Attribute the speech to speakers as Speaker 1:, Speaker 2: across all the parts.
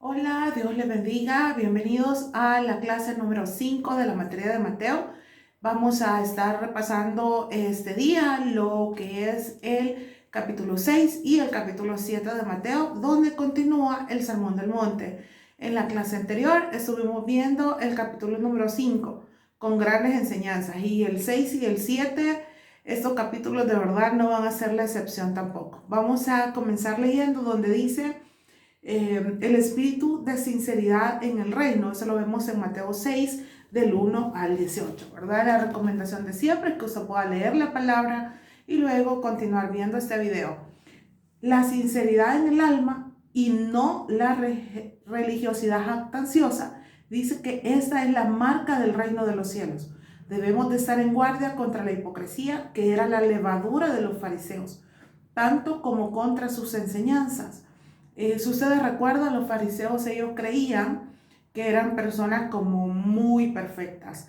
Speaker 1: Hola, Dios les bendiga. Bienvenidos a la clase número 5 de la materia de Mateo. Vamos a estar repasando este día lo que es el capítulo 6 y el capítulo 7 de Mateo, donde continúa el Sermón del Monte. En la clase anterior estuvimos viendo el capítulo número 5 con grandes enseñanzas, y el 6 y el 7, estos capítulos de verdad no van a ser la excepción tampoco. Vamos a comenzar leyendo donde dice el espíritu de sinceridad en el reino. Eso lo vemos en Mateo 6, del 1 al 18, ¿verdad? La recomendación de siempre es que usted pueda leer la palabra y luego continuar viendo este video. La sinceridad en el alma y no la religiosidad jactanciosa dice que esta es la marca del reino de los cielos. Debemos de estar en guardia contra la hipocresía, que era la levadura de los fariseos, tanto como contra sus enseñanzas. Si ustedes recuerdan, los fariseos, ellos creían que eran personas como muy perfectas,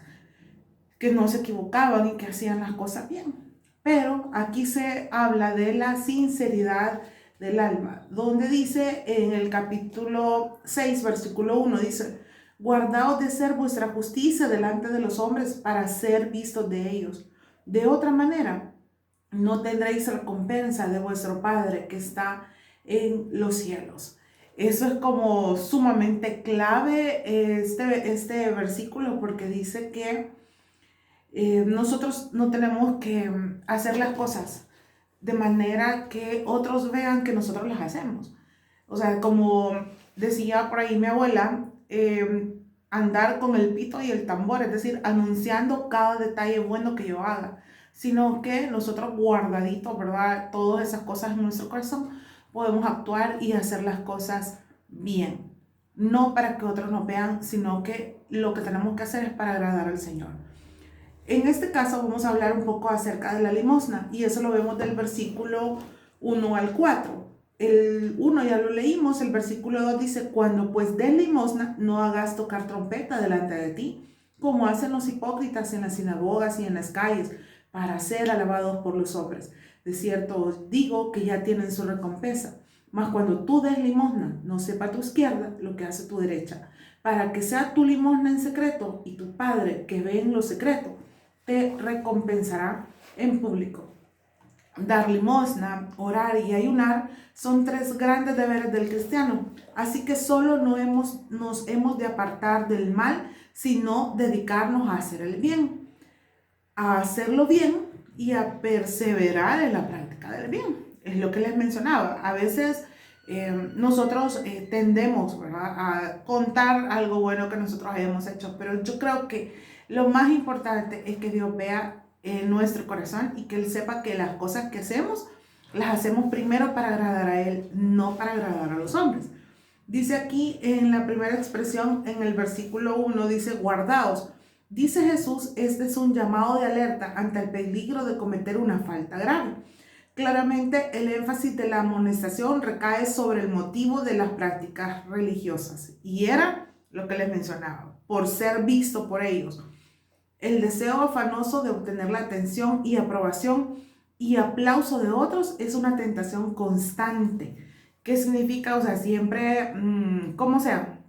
Speaker 1: que no se equivocaban y que hacían las cosas bien. Pero aquí se habla de la sinceridad del alma, donde dice en el capítulo 6, versículo 1, dice: guardaos de ser vuestra justicia delante de los hombres para ser vistos de ellos. De otra manera, no tendréis recompensa de vuestro Padre que está en los cielos. Eso es como sumamente clave este versículo, porque dice que nosotros no tenemos que hacer las cosas de manera que otros vean que nosotros las hacemos. O sea, como decía por ahí mi abuela, andar con el pito y el tambor, es decir, anunciando cada detalle bueno que yo haga, sino que nosotros guardaditos, ¿verdad? Todas esas cosas en nuestro corazón, podemos actuar y hacer las cosas bien. No para que otros nos vean, sino que lo que tenemos que hacer es para agradar al Señor. En este caso vamos a hablar un poco acerca de la limosna, y eso lo vemos del versículo 1 al 4. El 1 ya lo leímos, el versículo 2 dice: cuando pues des limosna, no hagas tocar trompeta delante de ti, como hacen los hipócritas en las sinagogas y en las calles, para ser alabados por los hombres. De cierto os digo que ya tienen su recompensa. Mas cuando tú des limosna, no sepa tu izquierda lo que hace tu derecha, para que sea tu limosna en secreto, y tu Padre que ve en lo secreto te recompensará en público. Dar limosna, orar y ayunar son tres grandes deberes del cristiano. Así que solo nos hemos de apartar del mal, sino dedicarnos a hacer el bien, a hacerlo bien y a perseverar en la práctica del bien. Es lo que les mencionaba. A veces nosotros tendemos, ¿verdad?, a contar algo bueno que nosotros hayamos hecho, pero yo creo que lo más importante es que Dios vea en nuestro corazón y que Él sepa que las cosas que hacemos las hacemos primero para agradar a Él, no para agradar a los hombres. Dice aquí en la primera expresión, en el versículo 1, dice: guardaos. Dice Jesús, este es un llamado de alerta ante el peligro de cometer una falta grave. Claramente el énfasis de la amonestación recae sobre el motivo de las prácticas religiosas, y era lo que les mencionaba: por ser visto por ellos. El deseo afanoso de obtener la atención y aprobación y aplauso de otros es una tentación constante. ¿Qué significa? O sea, siempre, como sea,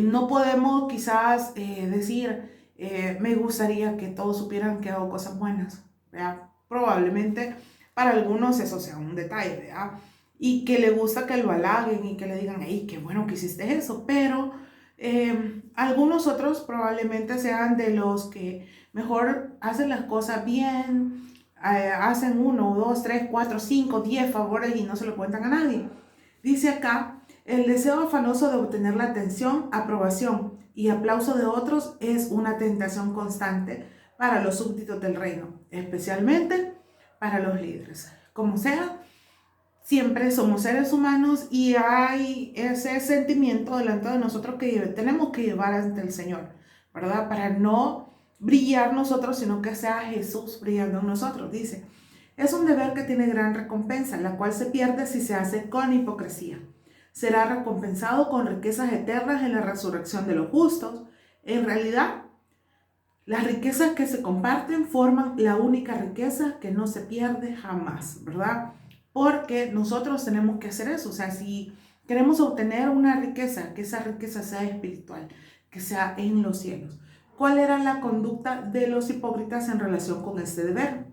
Speaker 1: no podemos quizás decir, me gustaría que todos supieran que hago cosas buenas, ¿verdad? Probablemente para algunos eso sea un detalle, ¿verdad? Y que le gusta que lo halaguen y que le digan: hey, qué bueno que hiciste eso, pero algunos otros probablemente sean de los que mejor hacen las cosas bien, hacen 1, 2, 3, 4, 5, 10 favores y no se lo cuentan a nadie. Dice acá: el deseo afanoso de obtener la atención, aprobación y aplauso de otros es una tentación constante para los súbditos del reino, especialmente para los líderes. Como sea, siempre somos seres humanos y hay ese sentimiento delante de nosotros que tenemos que llevar ante el Señor, ¿verdad? Para no brillar nosotros, sino que sea Jesús brillando en nosotros. Dice: es un deber que tiene gran recompensa, la cual se pierde si se hace con hipocresía. Será recompensado con riquezas eternas en la resurrección de los justos. En realidad, las riquezas que se comparten forman la única riqueza que no se pierde jamás, ¿verdad? Porque nosotros tenemos que hacer eso. O sea, si Queremos obtener una riqueza, que esa riqueza sea espiritual, que sea en los cielos. ¿Cuál era la conducta de los hipócritas en relación con este deber?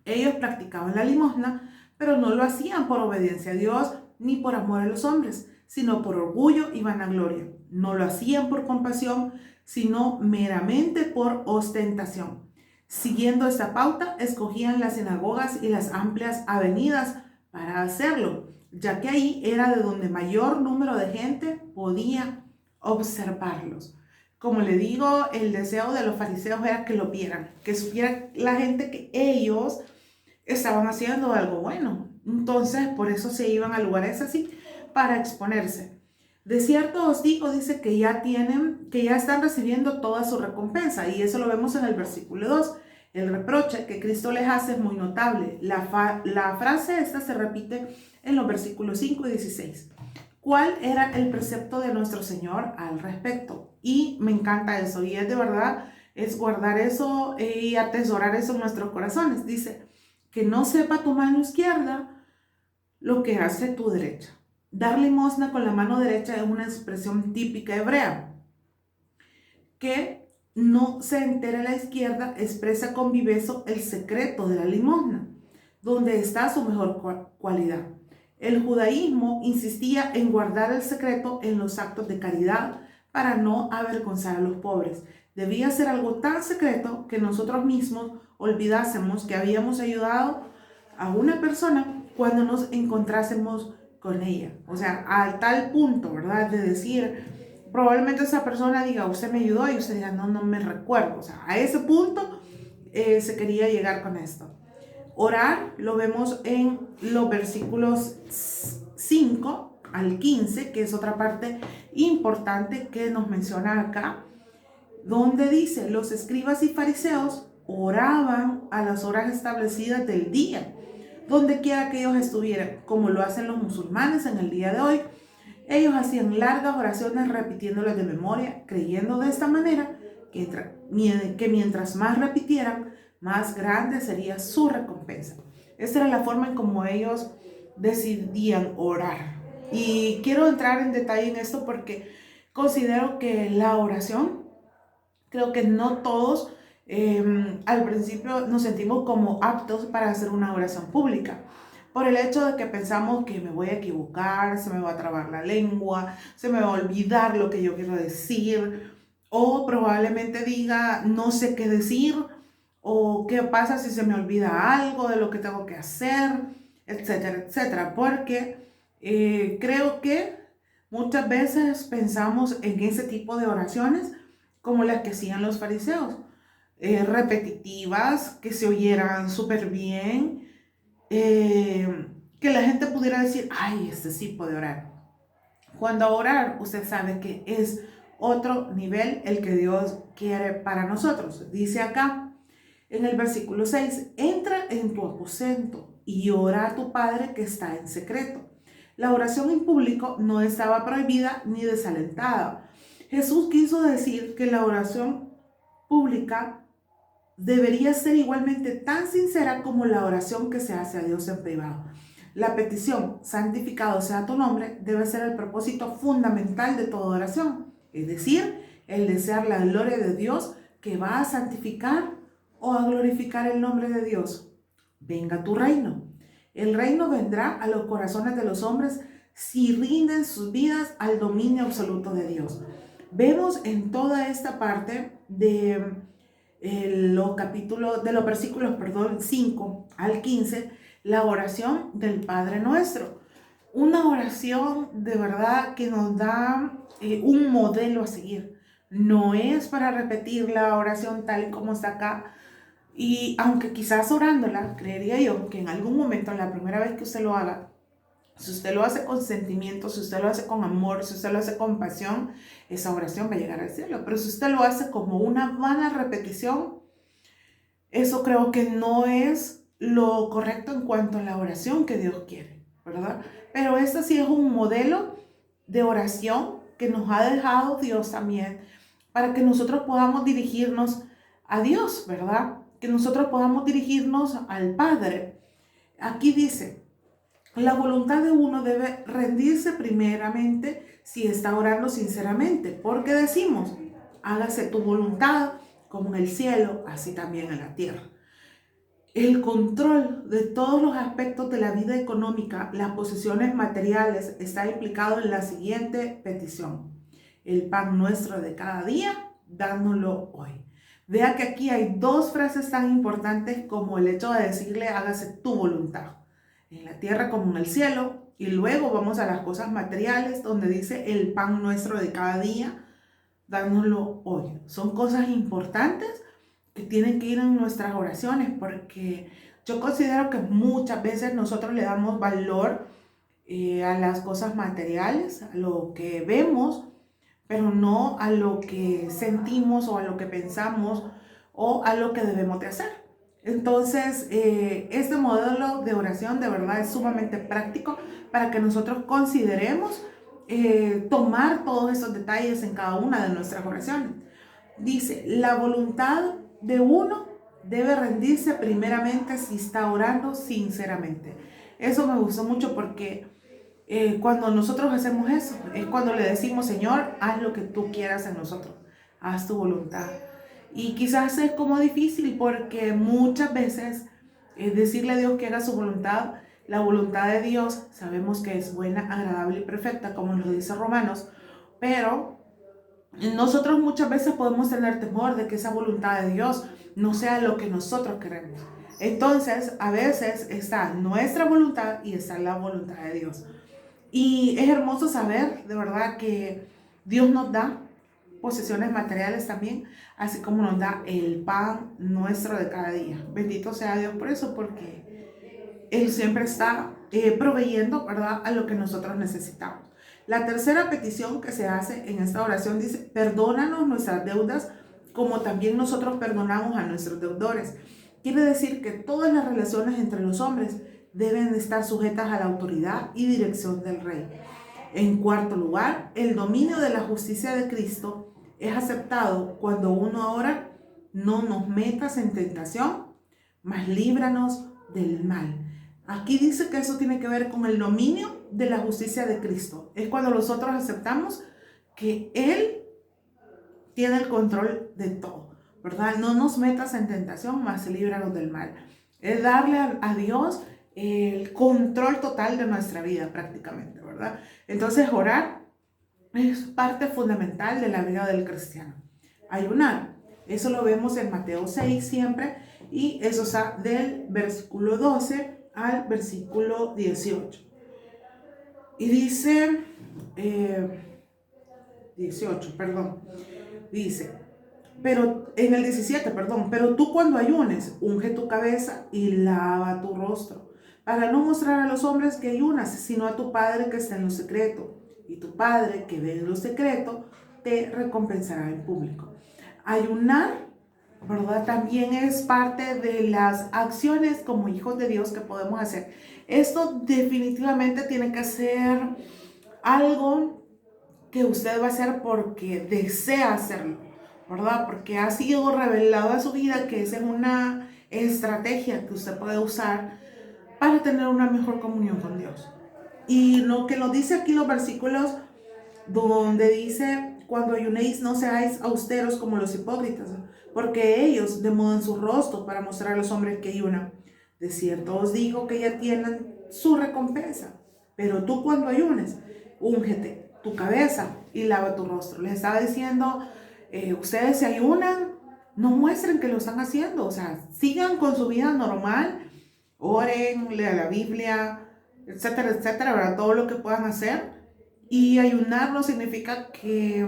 Speaker 1: Ellos practicaban la limosna, pero no lo hacían por obediencia a Dios ni por amor a los hombres, sino por orgullo y vanagloria. No lo hacían por compasión, sino meramente por ostentación. Siguiendo esta pauta, escogían las sinagogas y las amplias avenidas para hacerlo, ya que ahí era de donde mayor número de gente podía observarlos. Como le digo, el deseo de los fariseos era que lo vieran, que supiera la gente que ellos estaban haciendo algo bueno. Entonces, por eso se iban a lugares así para exponerse. De cierto os digo, dice que ya están recibiendo toda su recompensa, y eso lo vemos en el versículo 2. El reproche que Cristo les hace es muy notable. La frase esta se repite en los versículos 5 y 16. ¿Cuál era el precepto de nuestro Señor al respecto? Y me encanta eso, y es de verdad, es guardar eso y atesorar eso en nuestros corazones. Dice, que no sepa tu mano izquierda lo que hace tu derecha. Dar limosna con la mano derecha es una expresión típica hebrea. Que no se entere la izquierda expresa con viveza el secreto de la limosna, donde está su mejor cualidad. El judaísmo insistía en guardar el secreto en los actos de caridad para no avergonzar a los pobres. Debía ser algo tan secreto que nosotros mismos olvidásemos que habíamos ayudado a una persona cuando nos encontrásemos con ella. O sea, a tal punto, ¿verdad? De decir, probablemente esa persona diga, usted me ayudó, y usted diga, no, no me recuerdo. O sea, a ese punto se quería llegar con esto. Orar lo vemos en los versículos 5 al 15, que es otra parte importante que nos menciona acá, donde dice, los escribas y fariseos oraban a las horas establecidas del día, donde quiera que ellos estuvieran, como lo hacen los musulmanes en el día de hoy. Ellos hacían largas oraciones repitiéndolas de memoria, creyendo de esta manera que mientras más repitieran, más grande sería su recompensa. Esta era la forma en cómo ellos decidían orar. Y quiero entrar en detalle en esto porque considero que la oración, creo que no todos al principio nos sentimos como aptos para hacer una oración pública, por el hecho de que pensamos que me voy a equivocar, se me va a trabar la lengua, se me va a olvidar lo que yo quiero decir, o probablemente diga no sé qué decir, o qué pasa si se me olvida algo de lo que tengo que hacer, etcétera, etcétera, porque creo que muchas veces pensamos en ese tipo de oraciones como las que hacían los fariseos, repetitivas, que se oyeran súper bien, que la gente pudiera decir, ay, este sí puede orar. Cuando orar, usted sabe que es otro nivel el que Dios quiere para nosotros. Dice acá en el versículo 6, entra en tu aposento y ora a tu Padre que está en secreto. La oración en público no estaba prohibida ni desalentada. Jesús quiso decir que la oración pública debería ser igualmente tan sincera como la oración que se hace a Dios en privado. La petición, santificado sea tu nombre, debe ser el propósito fundamental de toda oración, es decir, el desear la gloria de Dios que va a santificar o a glorificar el nombre de Dios. Venga tu reino. El reino vendrá a los corazones de los hombres si rinden sus vidas al dominio absoluto de Dios. Vemos en toda esta parte de los versículos 5 al 15, la oración del Padre Nuestro. Una oración de verdad que nos da un modelo a seguir. No es para repetir la oración tal y como está acá. Y aunque quizás orándola, creería yo que en algún momento, la primera vez que usted lo haga, si usted lo hace con sentimiento, si usted lo hace con amor, si usted lo hace con pasión, esa oración va a llegar al cielo. Pero si usted lo hace como una vana repetición, eso creo que no es lo correcto en cuanto a la oración que Dios quiere, ¿verdad? Pero este sí es un modelo de oración que nos ha dejado Dios también para que nosotros podamos dirigirnos a Dios, ¿verdad? Que nosotros podamos dirigirnos al Padre. Aquí dice, La voluntad de uno debe rendirse primeramente si está orando sinceramente, porque decimos, hágase tu voluntad como en el cielo, así también en la tierra. El control de todos los aspectos de la vida económica, las posesiones materiales, está implicado en la siguiente petición: el pan nuestro de cada día, dándolo hoy. Vea que aquí hay dos frases tan importantes como el hecho de decirle hágase tu voluntad, en la tierra como en el cielo, y luego vamos a las cosas materiales donde dice el pan nuestro de cada día, dándolo hoy. Son cosas importantes que tienen que ir en nuestras oraciones, porque yo considero que muchas veces nosotros le damos valor a las cosas materiales, a lo que vemos, pero no a lo que sentimos o a lo que pensamos o a lo que debemos de hacer. Entonces, este modelo de oración de verdad es sumamente práctico para que nosotros consideremos tomar todos esos detalles en cada una de nuestras oraciones. Dice, la voluntad de uno debe rendirse primeramente si está orando sinceramente. Eso me gustó mucho porque cuando nosotros hacemos eso, es cuando le decimos, Señor, haz lo que tú quieras en nosotros, haz tu voluntad. Y quizás es como difícil porque muchas veces decirle a Dios que haga su voluntad, la voluntad de Dios sabemos que es buena, agradable y perfecta, como nos dice Romanos, pero nosotros muchas veces podemos tener temor de que esa voluntad de Dios no sea lo que nosotros queremos. Entonces, a veces está nuestra voluntad y está la voluntad de Dios. Y es hermoso saber, de verdad, que Dios nos da posesiones materiales también, así como nos da el pan nuestro de cada día. Bendito sea Dios por eso, porque Él siempre está proveyendo, ¿verdad?, a lo que nosotros necesitamos. La tercera petición que se hace en esta oración dice, perdónanos nuestras deudas como también nosotros perdonamos a nuestros deudores. Quiere decir que todas las relaciones entre los hombres deben estar sujetas a la autoridad y dirección del rey. En cuarto lugar, el dominio de la justicia de Cristo es aceptado cuando uno ora, no nos metas en tentación, mas líbranos del mal. Aquí dice que eso tiene que ver con el dominio de la justicia de Cristo. Es cuando nosotros aceptamos que Él tiene el control de todo, ¿verdad? No nos metas en tentación, mas líbranos del mal. Es darle a Dios el control total de nuestra vida prácticamente, ¿verdad? Entonces orar es parte fundamental de la vida del cristiano. Ayunar, eso lo vemos en Mateo 6 siempre, y eso está del versículo 12 al versículo 18. Y dice, 18, perdón, dice, pero en el 17, perdón, pero tú cuando ayunes, unge tu cabeza y lava tu rostro, para no mostrar a los hombres que ayunas, sino a tu Padre que está en lo secreto. Y tu Padre que ve en lo secreto, te recompensará en público. Ayunar, ¿verdad?, también es parte de las acciones como hijos de Dios que podemos hacer. Esto definitivamente tiene que ser algo que usted va a hacer porque desea hacerlo, ¿verdad? Porque ha sido revelado a su vida que esa es una estrategia que usted puede usar para tener una mejor comunión con Dios. Y lo que nos dice aquí los versículos donde dice, cuando ayunéis no seáis austeros como los hipócritas, porque ellos demudan sus rostros para mostrar a los hombres que ayunan. De cierto os digo que ya tienen su recompensa. Pero tú cuando ayunes, úngete tu cabeza y lava tu rostro. Les estaba diciendo, ustedes se ayunan, no muestren que lo están haciendo, o sea, sigan con su vida normal, oren, lean la Biblia, etcétera, etcétera, ¿verdad? Todo lo que puedan hacer. Y ayunar no significa que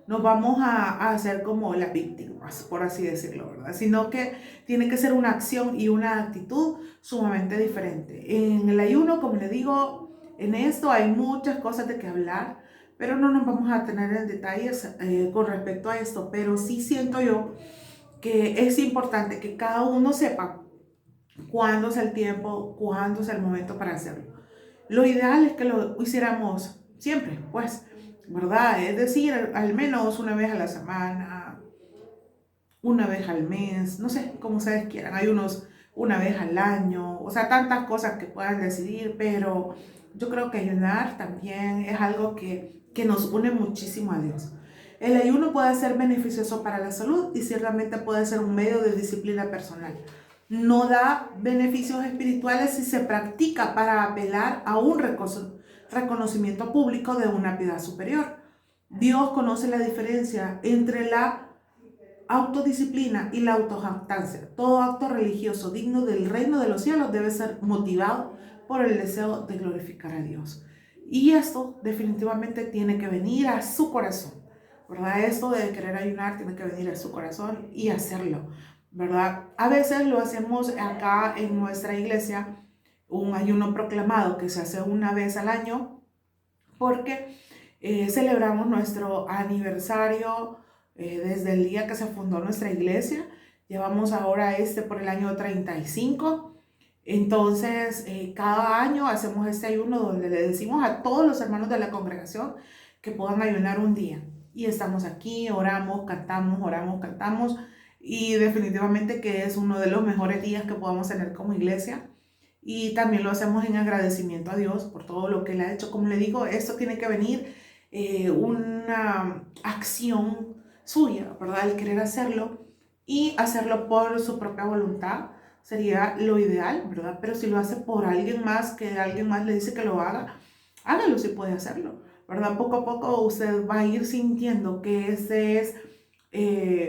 Speaker 1: nos vamos a hacer como las víctimas, por así decirlo, ¿verdad? Sino que tiene que ser una acción y una actitud sumamente diferente. En el ayuno, como le digo, en esto hay muchas cosas de que hablar, pero no nos vamos a tener en detalles con respecto a esto. Pero sí siento yo que es importante que cada uno sepa cuándo es el tiempo, cuándo es el momento para hacerlo. Lo ideal es que lo hiciéramos siempre, pues, ¿verdad? Es decir, al menos una vez a la semana, una vez al mes, no sé, como ustedes quieran. Hay unos una vez al año, o sea, tantas cosas que puedan decidir, pero yo creo que ayunar también es algo que nos une muchísimo a Dios. El ayuno puede ser beneficioso para la salud y ciertamente puede ser un medio de disciplina personal. No da beneficios espirituales si se practica para apelar a un reconocimiento público de una piedad superior. Dios conoce la diferencia entre la autodisciplina y la autojactancia. Todo acto religioso digno del reino de los cielos debe ser motivado por el deseo de glorificar a Dios. Y esto definitivamente tiene que venir a su corazón, ¿verdad? Esto de querer ayunar tiene que venir a su corazón y hacerlo, ¿verdad? A veces lo hacemos acá en nuestra iglesia, un ayuno proclamado que se hace una vez al año, porque celebramos nuestro aniversario desde el día que se fundó nuestra iglesia. Llevamos ahora por el año 35. Entonces, cada año hacemos este ayuno donde le decimos a todos los hermanos de la congregación que puedan ayunar un día. Y estamos aquí, oramos, cantamos. Y definitivamente que es uno de los mejores días que podamos tener como iglesia. Y también lo hacemos en agradecimiento a Dios por todo lo que Él ha hecho. Como le digo, esto tiene que venir una acción suya, ¿verdad? El querer hacerlo y hacerlo por su propia voluntad sería lo ideal, ¿verdad? Pero si lo hace por alguien más, que alguien más le dice que lo haga, hágalo si puede hacerlo, ¿verdad? Poco a poco usted va a ir sintiendo que ese es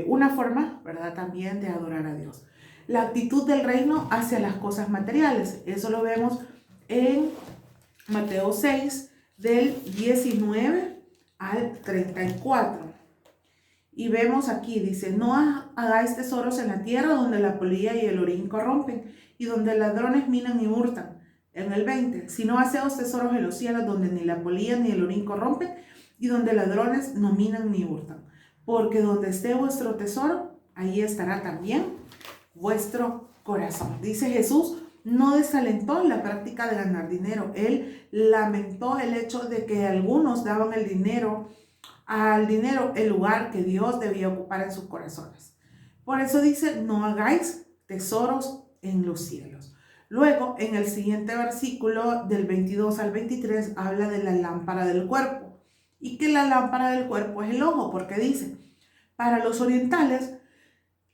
Speaker 1: una forma, ¿verdad? También de adorar a Dios. La actitud del reino hacia las cosas materiales. Eso lo vemos en Mateo 6, del 19 al 34. Y vemos aquí, dice, no hagáis tesoros en la tierra donde la polilla y el orín corrompen y donde ladrones minan y hurtan. En el 20, sino haceos tesoros en los cielos donde ni la polilla ni el orín corrompen y donde ladrones no minan ni hurtan. Porque donde esté vuestro tesoro, ahí estará también vuestro corazón. Dice Jesús, no desalentó la práctica de ganar dinero. Él lamentó el hecho de que algunos daban al dinero el lugar que Dios debía ocupar en sus corazones. Por eso dice, no hagáis tesoros en los cielos. Luego, en el siguiente versículo del 22 al 23, habla de la lámpara del cuerpo. Y que la lámpara del cuerpo es el ojo, porque dice, para los orientales,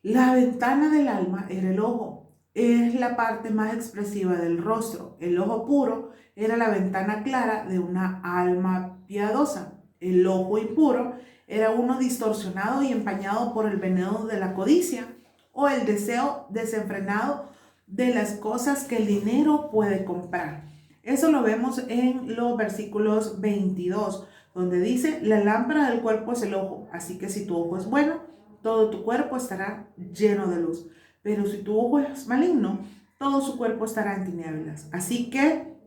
Speaker 1: la ventana del alma era el ojo. Es la parte más expresiva del rostro. El ojo puro era la ventana clara de una alma piadosa. El ojo impuro era uno distorsionado y empañado por el veneno de la codicia o el deseo desenfrenado de las cosas que el dinero puede comprar. Eso lo vemos en los versículos 22, donde dice, la lámpara del cuerpo es el ojo, así que si tu ojo es bueno, todo tu cuerpo estará lleno de luz. Pero si tu ojo es maligno, todo su cuerpo estará en tinieblas. Así que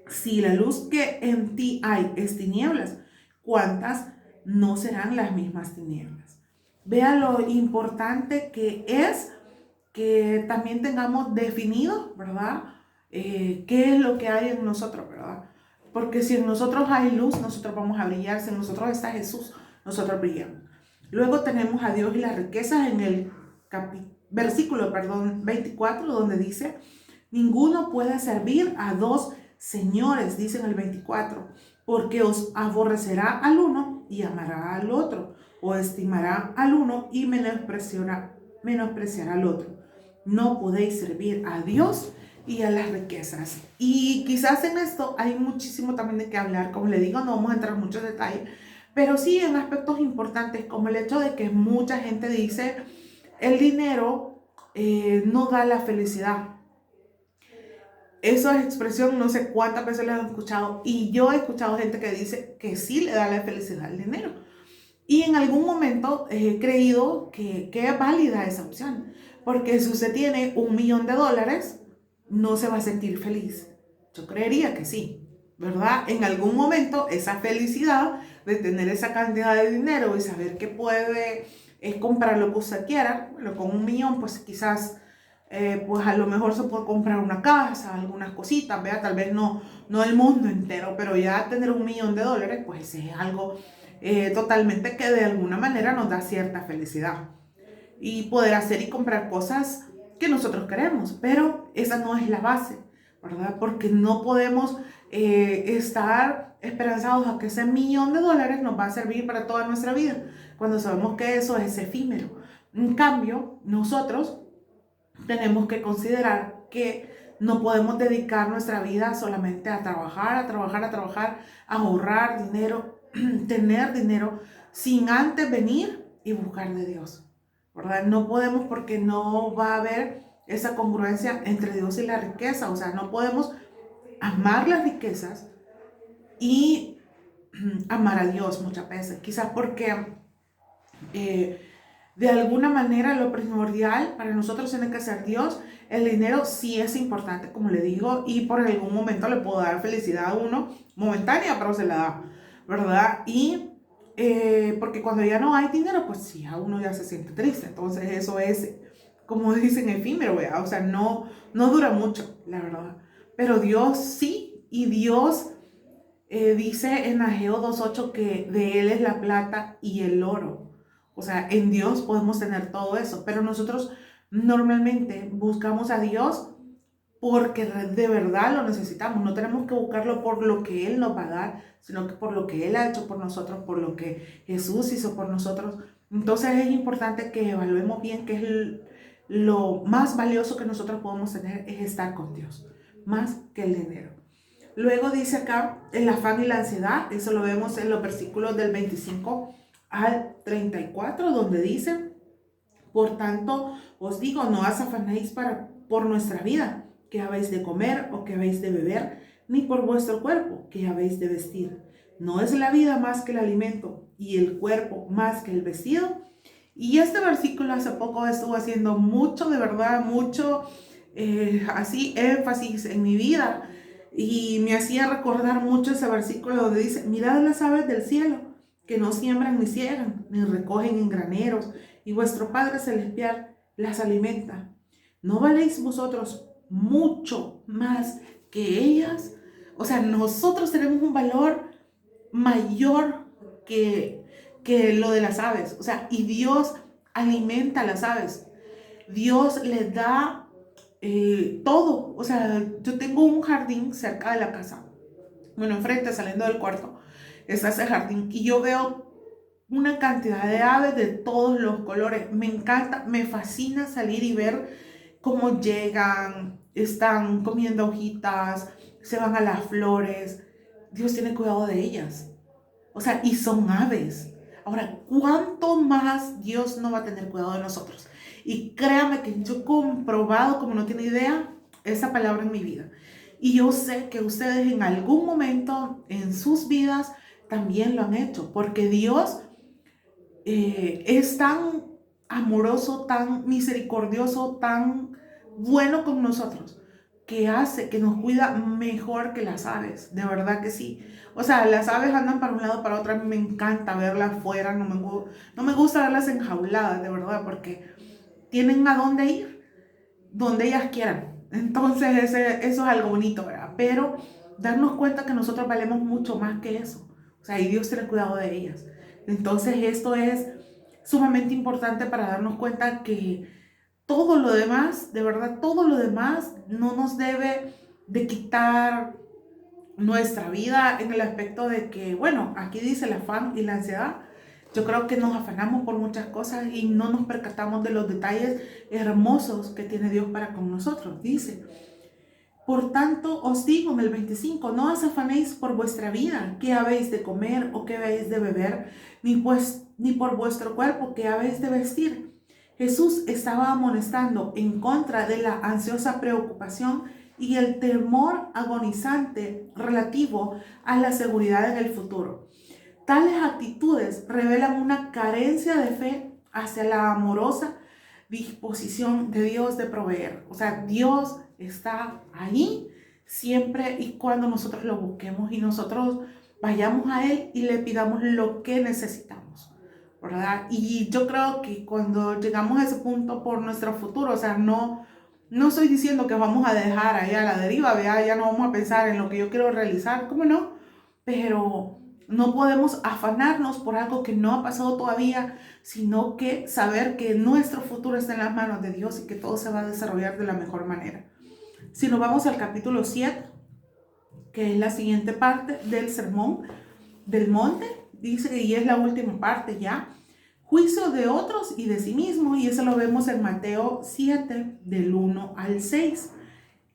Speaker 1: si la luz que en ti hay es tinieblas, ¿cuántas no serán las mismas tinieblas? Vea lo importante que es que también tengamos definido, ¿verdad? ¿Qué es lo que hay en nosotros, ¿verdad? Porque si en nosotros hay luz, nosotros vamos a brillar. Si en nosotros está Jesús, nosotros brillamos. Luego tenemos a Dios y las riquezas en el versículo 24, donde dice, ninguno puede servir a dos señores, dice en el 24, porque os aborrecerá al uno y amará al otro, o estimará al uno y menospreciará al otro. No podéis servir a Dios y a las riquezas. Y quizás en esto hay muchísimo también de qué hablar. Como le digo, no vamos a entrar en muchos detalles, pero sí en aspectos importantes, como el hecho de que mucha gente dice, el dinero no da la felicidad. Esa expresión no sé cuántas veces la he escuchado, y yo he escuchado gente que dice que sí le da la felicidad el dinero. Y en algún momento he creído que es válida esa opción, porque si usted tiene $1,000,000, no se va a sentir feliz. Yo creería que sí, ¿verdad? En algún momento esa felicidad de tener esa cantidad de dinero y saber que puede comprar lo que usted quiera, bueno, con 1,000,000 pues quizás pues a lo mejor se puede comprar una casa, algunas cositas, vea, tal vez no el mundo entero, pero ya tener $1,000,000 pues es algo totalmente que de alguna manera nos da cierta felicidad. Y poder hacer y comprar cosas que nosotros queremos, pero esa no es la base, ¿verdad? Porque no podemos estar esperanzados a que ese $1.000.000 nos va a servir para toda nuestra vida, cuando sabemos que eso es efímero. En cambio, nosotros tenemos que considerar que no podemos dedicar nuestra vida solamente a trabajar, a trabajar, a trabajar, a ahorrar dinero, tener dinero, sin antes venir y buscar de Dios, ¿verdad? No podemos, porque no va a haber esa congruencia entre Dios y la riqueza. O sea, no podemos amar las riquezas y amar a Dios muchas veces. Quizás porque de alguna manera lo primordial para nosotros tiene que ser Dios. El dinero sí es importante, como le digo, y por algún momento le puedo dar felicidad a uno, momentánea, pero se la da, ¿verdad? Y porque cuando ya no hay dinero, pues sí, a uno ya se siente triste. Entonces eso es, como dicen, efímero, ¿verdad? O sea, no dura mucho, la verdad. Pero Dios sí, y Dios dice en Ageo 2:8 que de Él es la plata y el oro. O sea, en Dios podemos tener todo eso, pero nosotros normalmente buscamos a Dios porque de verdad lo necesitamos. No tenemos que buscarlo por lo que Él nos va a dar, sino que por lo que Él ha hecho por nosotros, por lo que Jesús hizo por nosotros. Entonces es importante que evaluemos bien qué es lo más valioso que nosotros podemos tener, es estar con Dios, más que el dinero. Luego dice acá el afán y la ansiedad. Eso lo vemos en los versículos del 25 al 34, donde dice: por tanto os digo, no os afanéis por nuestra vida, que habéis de comer o que habéis de beber, ni por vuestro cuerpo, que habéis de vestir. ¿No es la vida más que el alimento y el cuerpo más que el vestido? Y este versículo hace poco estuvo haciendo mucho, de verdad, mucho así énfasis en mi vida, y me hacía recordar mucho ese versículo donde dice: mirad las aves del cielo, que no siembran ni ciegan, ni recogen en graneros, y vuestro Padre Celestial las alimenta. ¿No valéis vosotros mucho más que ellas? O sea, nosotros tenemos un valor mayor que lo de las aves. O sea, y Dios alimenta a las aves. Dios les da todo. O sea, yo tengo un jardín cerca de la casa. Bueno, enfrente, saliendo del cuarto, está ese jardín. Y yo veo una cantidad de aves de todos los colores. Me encanta, me fascina salir y ver cómo llegan, están comiendo hojitas, se van a las flores. Dios tiene cuidado de ellas. O sea, y son aves. Ahora, ¿cuánto más Dios no va a tener cuidado de nosotros? Y créame que yo he comprobado, como no tiene idea, esa palabra en mi vida. Y yo sé que ustedes en algún momento en sus vidas también lo han hecho, porque Dios es tan amoroso, tan misericordioso, tan bueno con nosotros, que hace, que nos cuida mejor que las aves, de verdad que sí. O sea, las aves andan para un lado, para otro. A mí me encanta verlas afuera, no me gusta verlas enjauladas, de verdad, porque tienen a dónde ir, donde ellas quieran. Entonces eso es algo bonito, ¿verdad? Pero darnos cuenta que nosotros valemos mucho más que eso. O sea, y Dios tiene cuidado de ellas. Entonces esto es sumamente importante para darnos cuenta que todo lo demás, de verdad, todo lo demás no nos debe de quitar nuestra vida, en el aspecto de que, bueno, aquí dice el afán y la ansiedad. Yo creo que nos afanamos por muchas cosas y no nos percatamos de los detalles hermosos que tiene Dios para con nosotros. Dice: por tanto os digo en el 25, no os afanéis por vuestra vida, qué habéis de comer o qué habéis de beber, ni por vuestro cuerpo, qué habéis de vestir. Jesús estaba amonestando en contra de la ansiosa preocupación y el temor agonizante relativo a la seguridad en el futuro. Tales actitudes revelan una carencia de fe hacia la amorosa disposición de Dios de proveer. O sea, Dios está ahí siempre y cuando nosotros lo busquemos y nosotros vayamos a Él y le pidamos lo que necesitamos, ¿verdad? Y yo creo que cuando llegamos a ese punto por nuestro futuro, o sea, no estoy diciendo que vamos a dejar ahí a la deriva, ¿verdad? Ya no vamos a pensar en lo que yo quiero realizar, ¿cómo no? Pero No podemos afanarnos por algo que no ha pasado todavía, sino que saber que nuestro futuro está en las manos de Dios y que todo se va a desarrollar de la mejor manera. Si nos vamos al capítulo 7, que es la siguiente parte del sermón del monte, dice, y es la última parte ya, juicio de otros y de sí mismo, y eso lo vemos en Mateo 7, del 1 al 6.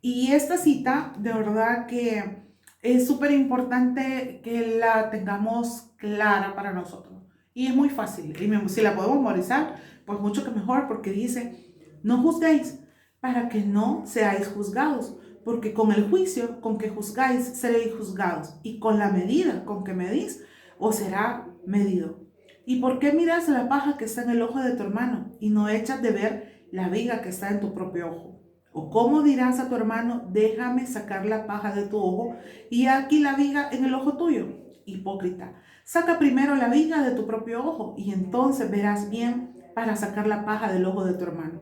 Speaker 1: Y esta cita, de verdad que es súper importante que la tengamos clara para nosotros. Y es muy fácil. Y si la podemos memorizar, pues mucho que mejor, porque dice, no juzguéis para que no seáis juzgados, porque con el juicio con que juzgáis seréis juzgados, y con la medida con que medís os será medido. ¿Y por qué miras la paja que está en el ojo de tu hermano y no echas de ver la viga que está en tu propio ojo? ¿O cómo dirás a tu hermano, déjame sacar la paja de tu ojo y aquí la viga en el ojo tuyo? Hipócrita, saca primero la viga de tu propio ojo y entonces verás bien para sacar la paja del ojo de tu hermano.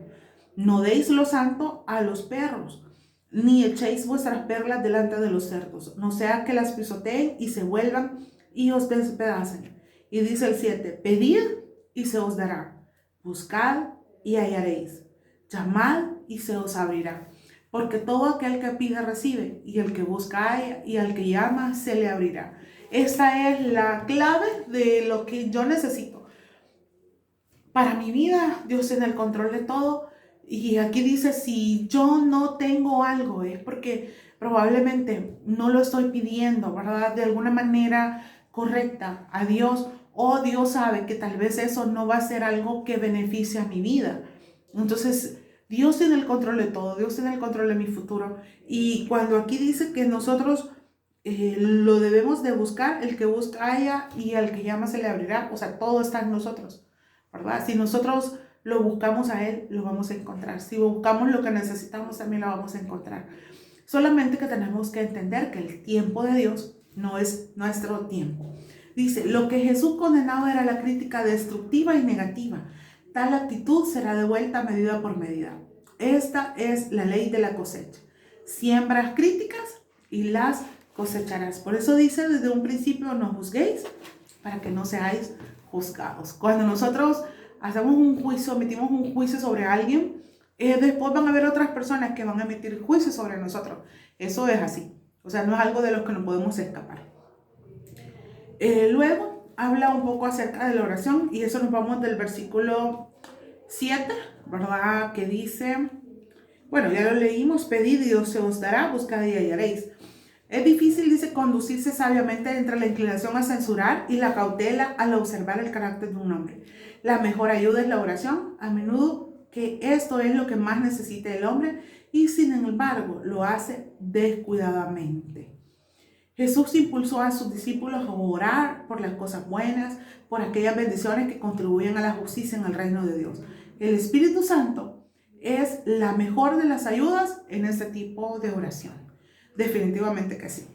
Speaker 1: No deis lo santo a los perros, ni echéis vuestras perlas delante de los cerdos, no sea que las pisoteen y se vuelvan y os despedacen. Y dice el 7, pedid y se os dará, buscad y hallaréis, llamad y se os abrirá. Porque todo aquel que pide recibe, y el que busca halla, y al que llama se le abrirá. Esta es la clave de lo que yo necesito para mi vida. Dios tiene el control de todo. Y aquí dice, si yo no tengo algo, es porque probablemente no lo estoy pidiendo, ¿verdad? De alguna manera correcta a Dios, o Dios sabe que tal vez eso no va a ser algo que beneficie a mi vida. Entonces, Dios tiene el control de todo, Dios tiene el control de mi futuro. Y cuando aquí dice que nosotros lo debemos de buscar, el que busca halla y al que llama se le abrirá, o sea, todo está en nosotros, ¿verdad? Si nosotros lo buscamos a Él, lo vamos a encontrar. Si buscamos lo que necesitamos, también lo vamos a encontrar. Solamente que tenemos que entender que el tiempo de Dios no es nuestro tiempo. Dice, lo que Jesús condenaba era la crítica destructiva y negativa. Tal actitud será devuelta medida por medida. Esta es la ley de la cosecha. Siembras críticas y las cosecharás. Por eso dice desde un principio, no juzguéis para que no seáis juzgados. Cuando nosotros hacemos un juicio, emitimos un juicio sobre alguien, después van a haber otras personas que van a emitir juicios sobre nosotros. Eso es así. O sea, no es algo de lo que no podemos escapar. Luego habla un poco acerca de la oración, y eso nos vamos del versículo 7, ¿verdad? Que dice, bueno, ya lo leímos, pedid y Dios se os dará, buscad y hallaréis. Es difícil, dice, conducirse sabiamente entre la inclinación a censurar y la cautela al observar el carácter de un hombre. La mejor ayuda es la oración, a menudo que esto es lo que más necesita el hombre, y sin embargo lo hace descuidadamente. Jesús impulsó a sus discípulos a orar por las cosas buenas, por aquellas bendiciones que contribuyen a la justicia en el reino de Dios. El Espíritu Santo es la mejor de las ayudas en este tipo de oración. Definitivamente que sí.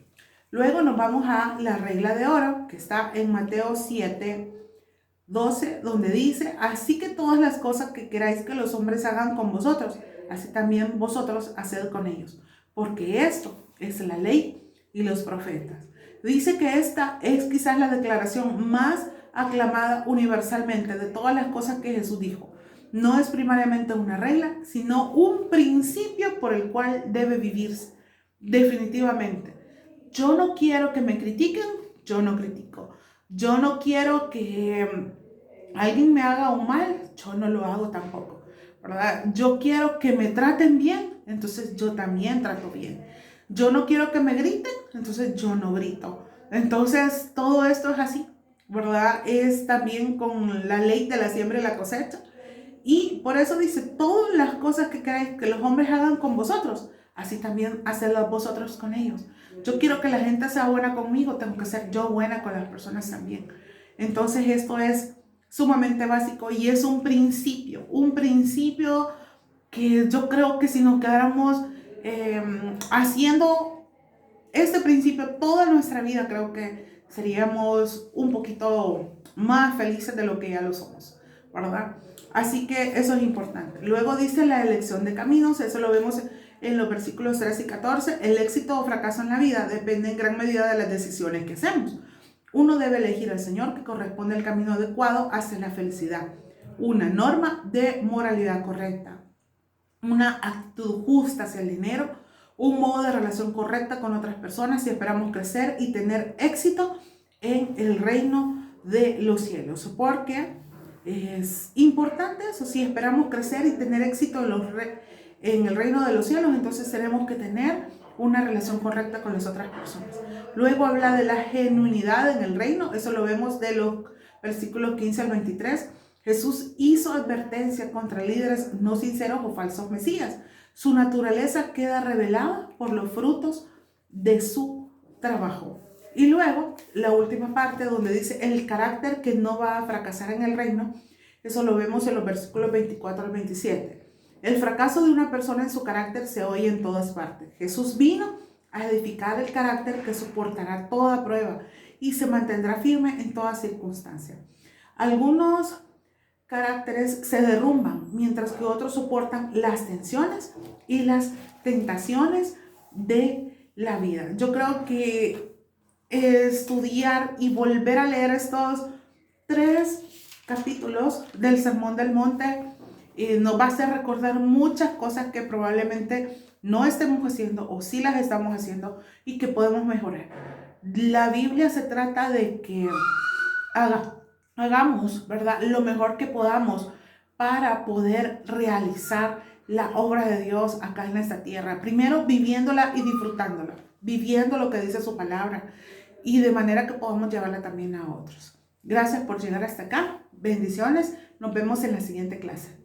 Speaker 1: Luego nos vamos a la regla de oro, que está en Mateo 7, 12, donde dice, así que todas las cosas que queráis que los hombres hagan con vosotros, así también vosotros haced con ellos, porque esto es la ley y los profetas. Dice que esta es quizás la declaración más aclamada universalmente de todas las cosas que Jesús dijo. No es primariamente una regla, sino un principio por el cual debe vivirse. Definitivamente. Yo no quiero que me critiquen, yo no critico. Yo no quiero que alguien me haga un mal, yo no lo hago tampoco, ¿verdad? Yo quiero que me traten bien, entonces yo también trato bien. Yo no quiero que me griten, entonces yo no grito. Entonces todo esto es así, ¿verdad? Es también con la ley de la siembra y la cosecha. Y por eso dice, todas las cosas que queráis que los hombres hagan con vosotros, así también hacedlas vosotros con ellos. Yo quiero que la gente sea buena conmigo, tengo que ser yo buena con las personas también. Entonces esto es sumamente básico y es un principio que yo creo que si nos quedáramos haciendo este principio toda nuestra vida, creo que seríamos un poquito más felices de lo que ya lo somos, ¿verdad? Así que eso es importante. Luego dice la elección de caminos, eso lo vemos en los versículos 13 y 14. El éxito o fracaso en la vida depende en gran medida de las decisiones que hacemos. Uno debe elegir al Señor, que corresponde al camino adecuado hacia la felicidad. Una norma de moralidad correcta, una actitud justa hacia el dinero, un modo de relación correcta con otras personas si esperamos crecer y tener éxito en el reino de los cielos. Porque es importante eso, si esperamos crecer y tener éxito en el reino de los cielos, entonces tenemos que tener una relación correcta con las otras personas. Luego habla de la genuinidad en el reino, eso lo vemos de los versículos 15 al 23. Jesús hizo advertencia contra líderes no sinceros o falsos mesías. Su naturaleza queda revelada por los frutos de su trabajo. Y luego, la última parte donde dice el carácter que no va a fracasar en el reino, eso lo vemos en los versículos 24 al 27. El fracaso de una persona en su carácter se oye en todas partes. Jesús vino a edificar el carácter que soportará toda prueba y se mantendrá firme en toda circunstancia. Algunos caracteres se derrumban, mientras que otros soportan las tensiones y las tentaciones de la vida. Yo creo que estudiar y volver a leer estos 3 capítulos del Sermón del Monte nos va a hacer recordar muchas cosas que probablemente no estemos haciendo o sí las estamos haciendo y que podemos mejorar. La Biblia se trata de que hagamos, ¿verdad?, lo mejor que podamos para poder realizar la obra de Dios acá en esta tierra. Primero viviéndola y disfrutándola, viviendo lo que dice su palabra y de manera que podamos llevarla también a otros. Gracias por llegar hasta acá. Bendiciones. Nos vemos en la siguiente clase.